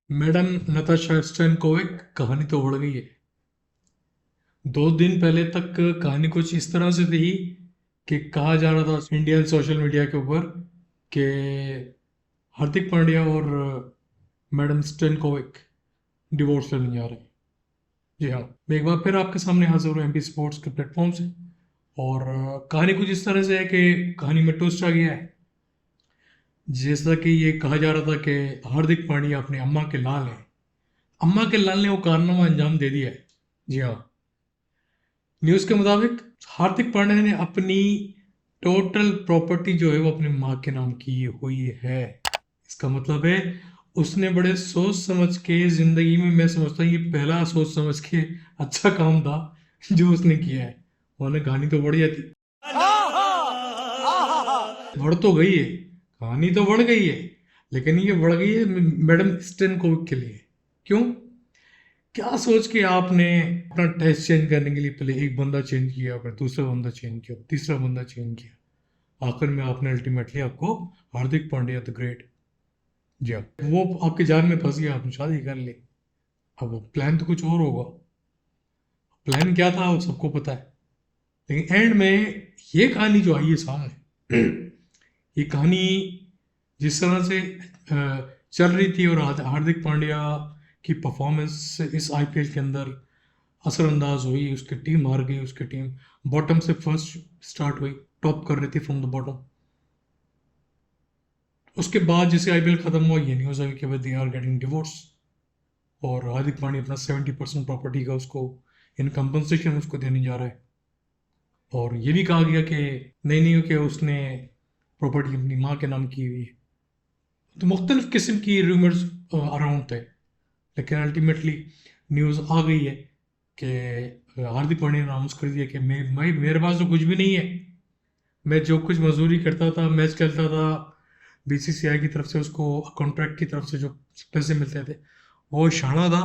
Madam Natasha Stankovic, कहानी तो बढ़ गई है। 2 दिन पहले तक कहानी कुछ इस तरह से थी कि कहा जा रहा था इंडियन सोशल मीडिया के ऊपर कि हार्दिक पांड्या और मैडम स्टैनकोविक डिवोर्स लेने जा रहे हैं। जी हाँ, मैं एक बार फिर आपके सामने हाजिर हूँ एमपी स्पोर्ट्स के प्लेटफॉर्म से। और कहानी कुछ इस तरह से है कि कहानी में ट्विस्ट आ गया है। जैसा कि ये कहा जा रहा था कि हार्दिक पांड्या अपने अम्मा के लाल हैं। अम्मा के लाल ने वो कारनामा अंजाम दे दिया है। जी हाँ, न्यूज के मुताबिक हार्दिक पांड्या ने अपनी टोटल प्रॉपर्टी जो है वो अपनी माँ के नाम की हुई है। इसका मतलब है उसने बड़े सोच समझ के, जिंदगी में मैं समझता हूँ ये पहला सोच समझ के अच्छा काम था जो उसने किया है। उन्होंने कहानी तो बढ़िया थी, बढ़ तो गई है, कहानी तो बढ़ गई है, लेकिन ये बढ़ गई है मैडम स्टेनकोविक के लिए। क्यों? क्या सोच के आपने अपना टेस्ट चेंज करने के लिए पहले एक बंदा चेंज किया, फिर दूसरा बंदा चेंज किया, तीसरा बंदा चेंज किया, आखिर में आपने अल्टीमेटली आपको हार्दिक पांड्या द ग्रेट, जी हाँ, वो आपके जाल में फंस गया, आपने शादी कर ली। अब वो प्लान तो कुछ और होगा। प्लान क्या था वो सबको पता है, लेकिन एंड में ये कहानी जो आई है सामने, ये कहानी जिस तरह से चल रही थी और हार्दिक पांड्या की परफॉर्मेंस इस आईपीएल के अंदर असरअंदाज हुई, उसकी टीम हार गई, उसकी टीम बॉटम से फर्स्ट स्टार्ट हुई, टॉप कर रही थी फ्रॉम द बॉटम। उसके बाद जैसे आईपीएल खत्म हुआ ये न्यूज़ आई कि दे आर गेटिंग डिवोर्स, और हार्दिक पांड्या अपना 70% प्रॉपर्टी का उसको इन कंपनसेशन उसको देने जा रहा है। और ये भी कहा गया कि नहीं नहीं कि उसने प्रॉपर्टी अपनी माँ के नाम की हुई है। तो मुख्तलिफ किस्म की रूमर्स अराउंड थे, लेकिन अल्टीमेटली न्यूज़ आ गई है कि हार्दिक पांड्या ने अनाउंस कर दिया कि मेरे पास तो कुछ भी नहीं है। मैं जो कुछ मजदूरी करता था, मैच खेलता था, बीसीसीआई की तरफ से उसको कॉन्ट्रैक्ट की तरफ से जो पैसे मिलते थे वो शाणा था,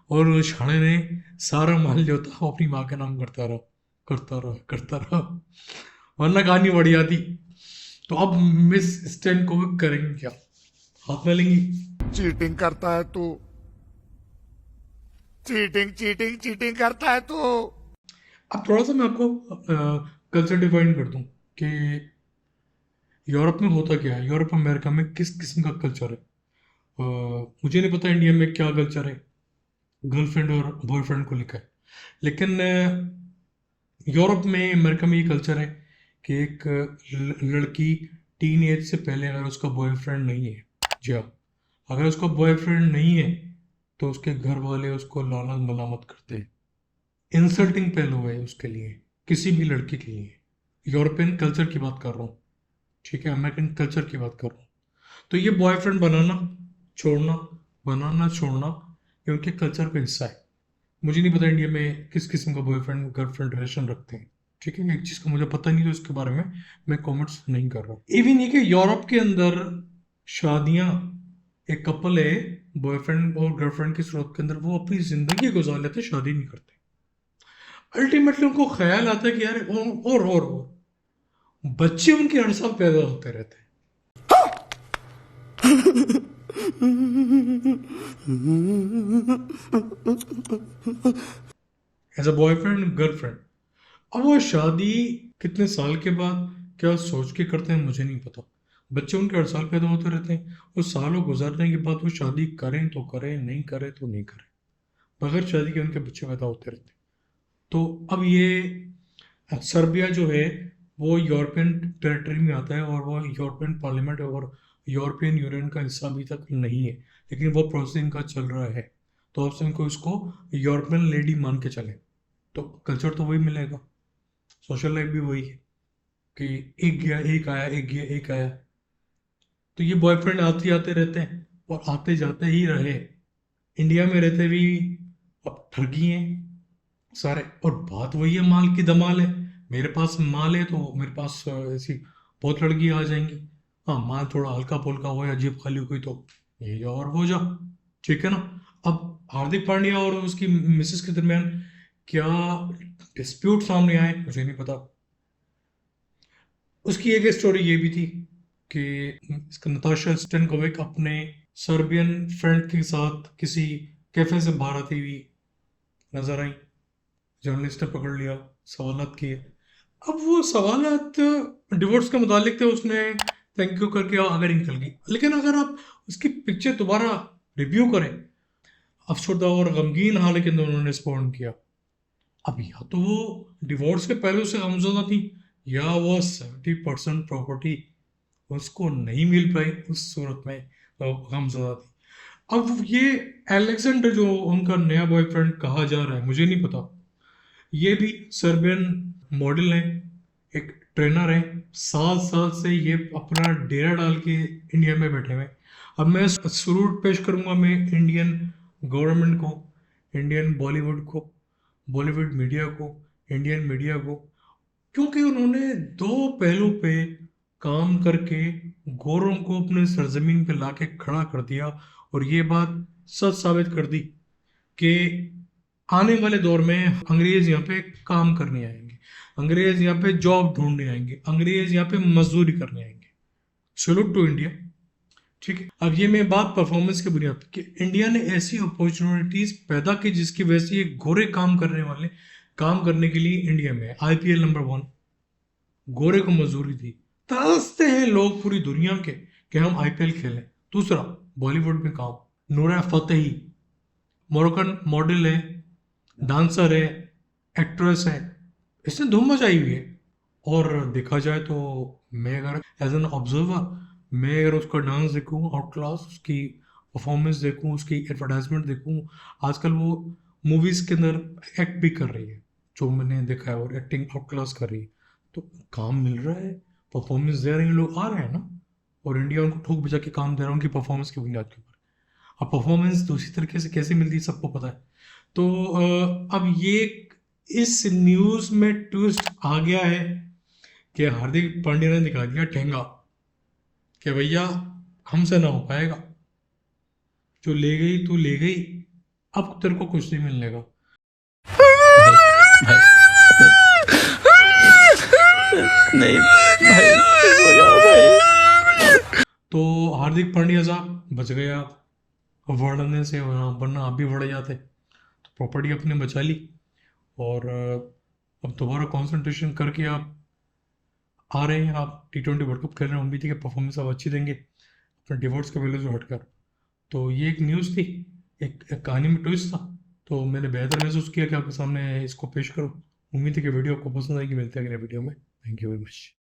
और उस शाणे ने सारा माल जो था वो अपनी माँ के नाम करता रहा, करता रहा, करता रहा, वरना कहानी बढ़िया थी। तो अब मिस स्टेन को करेंगे क्या? हाथ में लेंगी? चीटिंग करता है तू। चीटिंग चीटिंग चीटिंग करता है तू। अब थोड़ा सा मैं आपको कल्चर डिफाइन कर दूं कि यूरोप में होता क्या है, यूरोप अमेरिका में किस किस्म का कल्चर है। मुझे नहीं पता इंडिया में क्या कल्चर है गर्लफ्रेंड और बॉयफ्रेंड को लेकर, लेकिन यूरोप में, अमेरिका में ये कल्चर है कि एक लड़की टीन एज से पहले अगर उसका बॉयफ्रेंड नहीं है, जी हाँ, अगर उसका बॉयफ्रेंड नहीं है तो उसके घर वाले उसको लानत मलामत करते हैं। इंसल्टिंग पहलू है उसके लिए, किसी भी लड़की के लिए। यूरोपियन कल्चर की बात कर रहा हूँ, ठीक है, अमेरिकन कल्चर की बात कर रहा हूँ। तो ये बॉयफ्रेंड बनाना छोड़ना, बनाना छोड़ना, ये उनके कल्चर का हिस्सा है। मुझे नहीं पता इंडिया में किस किस्म का बॉयफ्रेंड गर्लफ्रेंड रिलेशन रखते हैं, ठीक है, एक चीज़ का मुझे पता नहीं, तो इसके बारे में मैं कमेंट्स नहीं कर रहा। इवन ये कि यूरोप के अंदर शादियां, एक कपल है बॉयफ्रेंड और गर्लफ्रेंड की सूरत के अंदर, वो अपनी जिंदगी गुजार लेते, शादी नहीं करते। अल्टीमेटली उनको ख्याल आता है कि यार और बच्चे उनके हर साल पैदा होते रहते हैं। एज अ बॉयफ्रेंड गर्लफ्रेंड, अब वो शादी कितने साल के बाद क्या सोच के करते हैं मुझे नहीं पता। बच्चे उनके हर साल पैदा होते रहते हैं, उस सालों गुजरने के बाद वो शादी करें तो करें, नहीं करें तो नहीं करें, बगैर शादी के उनके बच्चे पैदा होते रहते हैं। तो अब ये सर्बिया जो है वो यूरोपियन टेरिटरी में आता है, और वो यूरोपियन पार्लियामेंट और यूरोपियन यूनियन का हिस्सा अभी तक नहीं है, लेकिन वो प्रोसेसिंग का चल रहा है। तो आप सबको इसको यूरोपियन लेडी मान के चले, तो कल्चर तो वही मिलेगा, सोशल लाइफ भी वही है कि एक गया एक आया, एक गया एक आया। तो ये बॉयफ्रेंड आते आते रहते हैं और आते जाते ही रहे। इंडिया में रहते भी अब ठगी हैं सारे, और बात वही है, माल की धमाल है। मेरे पास माल है तो मेरे पास ऐसी बहुत लड़की आ जाएंगी। हाँ, माल थोड़ा हल्का फुल्का हो या जेब खाली हुई तो ये जाओ और वो जाओ, ठीक है ना। अब हार्दिक पांड्या और उसकी मिसेस के दरमियान क्या डिस्प्यूट सामने आए मुझे नहीं पता। उसकी एक स्टोरी ये भी थी कि इसका नताशा स्टेनकोविक अपने सर्बियन फ्रेंड के साथ किसी कैफे से बाहर आती हुई नजर आई। जर्नलिस्ट ने पकड़ लिया, सवालात किए। अब वो सवालात डिवोर्स के मुतालिक थे, उसने थैंक यू करके आगे निकल गई। लेकिन अगर आप उसकी पिक्चर दोबारा रिव्यू करें, अफसरदा और गमगीन हाल के अंदर उन्होंने रिस्पॉन्ड किया। अब या तो वो डिवोर्स के पहलू से गमजदा थी, या वो 70% प्रॉपर्टी उसको नहीं मिल पाई, उस सूरत में वो गमजदा थी। अब ये एलेक्जेंडर जो उनका नया बॉयफ्रेंड कहा जा रहा है, मुझे नहीं पता, ये भी सर्बियन मॉडल है, एक ट्रेनर है। 7 साल से ये अपना डेरा डाल के इंडिया में बैठे हुए हैं। अब मैं सरूर पेश करूंगा मैं इंडियन गवर्नमेंट को, इंडियन बॉलीवुड को, बॉलीवुड मीडिया को, इंडियन मीडिया को, क्योंकि उन्होंने दो पहलू पे काम करके गोरों को अपने सरजमीन पे लाके खड़ा कर दिया और ये बात सच साबित कर दी कि आने वाले दौर में अंग्रेज यहाँ पे काम करने आएंगे, अंग्रेज यहाँ पे जॉब ढूंढने आएंगे, अंग्रेज यहाँ पे मजदूरी करने आएंगे। Salute to India. ठीक है, अब ये मैं बात परफॉर्मेंस की बुनियाद पर कि इंडिया ने ऐसी अपॉर्चुनिटीज पैदा की जिसकी वजह से ये गोरे काम करने वाले काम करने के लिए इंडिया में IPL नंबर 1, गोरे को मजदूरी दी। तरसते हैं लोग पूरी दुनिया के कि हम IPL खेलें। दूसरा, बॉलीवुड में काम, नूरा फतेही मोरक्कन मॉडल है, डांसर है, एक्ट्रेस है, इसने धूम मचाई हुई है। और देखा जाए तो मैं अगर एज एन ऑब्जर्वर, मैं अगर उसका डांस देखूं आउट क्लास, उसकी परफॉर्मेंस देखूं, उसकी एडवर्टाइजमेंट देखूं, आजकल वो मूवीज़ के अंदर एक्ट भी कर रही है जो मैंने देखा है, और एक्टिंग आउट क्लास कर रही है। तो काम मिल रहा है, परफॉर्मेंस दे रहे हैं, लोग आ रहे हैं ना, और इंडिया उनको ठोक बजा के काम दे रहा है उनकी परफॉर्मेंस की बुनियाद के ऊपर। अब परफॉर्मेंस दूसरी तरीके से कैसे मिलती है सबको पता है। तो अब ये इस न्यूज़ में ट्विस्ट आ गया है कि हार्दिक पांड्या ने दिखा दिया ठेंगा कि भैया हमसे ना हो पाएगा, जो ले गई तू ले गई, अब तेरे को कुछ नहीं मिलने का। नहीं भाई, हो जाओ भाई। तो हार्दिक पांड्या साहब बच गया वर्णने से, वरना आप भी बढ़ जाते। तो प्रॉपर्टी अपने बचा ली और अब दोबारा कंसंट्रेशन करके आप आ रहे हैं, आप T20 वर्ल्ड कप खेल रहे हैं, उम्मीद है कि परफॉर्मेंस आप अच्छी देंगे अपने डिवोर्स के पहले से हटकर। तो ये एक न्यूज़ थी, एक कहानी में ट्विस्ट था, तो मैंने बेहतर महसूस किया कि आपके सामने इसको पेश करूं। उम्मीद है कि वीडियो आपको पसंद आएगी। मिलते हैं अगले वीडियो में। Thank you very much.